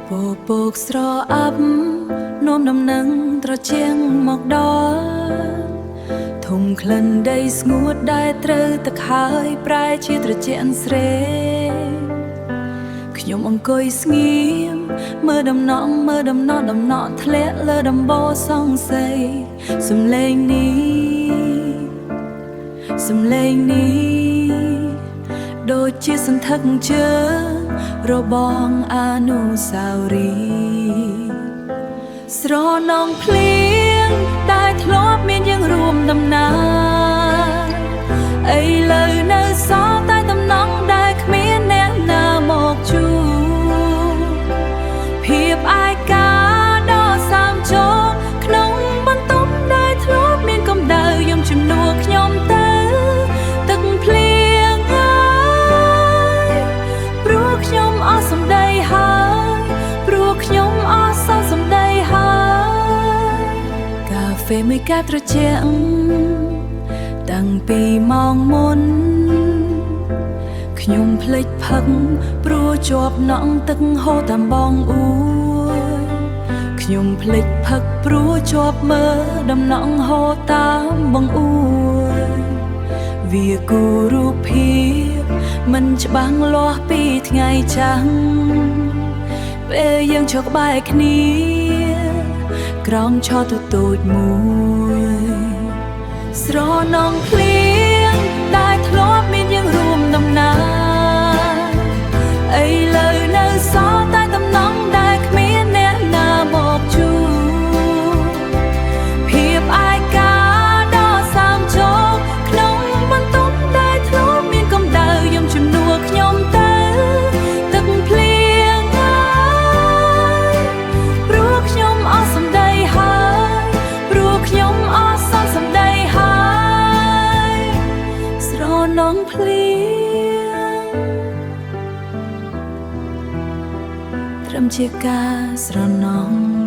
ពកស្រអាប់នោមដំណឹងត្រជាងមកដល់ធំក្លិនដីស្ងួតដែលត្រូវទឹកហើយប្រែជាត្រជាក់ស្រេខ្ញុំអង្គុយស្ងៀមមើលដំណក់ធ្លាក់លើដំបូលសង្ស័យសំឡេងនេះដូចជាសន្ធឹកជើងរបងអនុស្សាវរីយ៍ស្រនងភ្លៀងដែលធ្លាប់មានយើងរួមដំណើរឥឡូវនៅសល់តែតំណងដែលគ្មានអ្នកណាមកជួបភាពឯកាដ៏សាមញ្ញក្នុងបន្ទប់ដែលធ្លាប់មានកម្ដៅយំជំនួសខ្ញុំទៅទឹកភ្លៀងហើយព្រោះខ្ញុំអស់សម្ដីហើយព្រោះខ្ញុំអស់សល់សម្ដីហើយកាហ្វេមួយកែវត្រជាក់តាំងពីម៉ោងមុនខ្ញុំភ្លេចផឹកព្រោះជាប់នក់ទឹកហូរតាមបងអួយខ្ញុំភ្លេចផឹកព្រោះជាប់មើលដំណក់ហូរតាមបងអួយវាគូរូបភាពមិនច្បាស់លាស់ពីថ្ងៃចាំងពេលយើងឈរក្បែរគ្នាក្រោមឆោតទូចមួយស្រនងភ្លៀងដែលធ្លាប់មានយើងរួមដំណើរឥឡូវនៅសល់តែតំណងដែលគ្មានអ្នកណាមកជួបភាពឯកាដ៏សាមញ្ញក្នុងបន្ទប់ដែលធ្លាប់មានកម្ដៅយំជំនួសខ្ញុំទៅទឹកភ្លៀងហើយព្រោះខ្ញុំអស់សម្ដីហើយព្រោះខ្ញុំអស់សល់សម្ដីហើយស្រនងភ្លៀងត្រឹមជាការស្រណង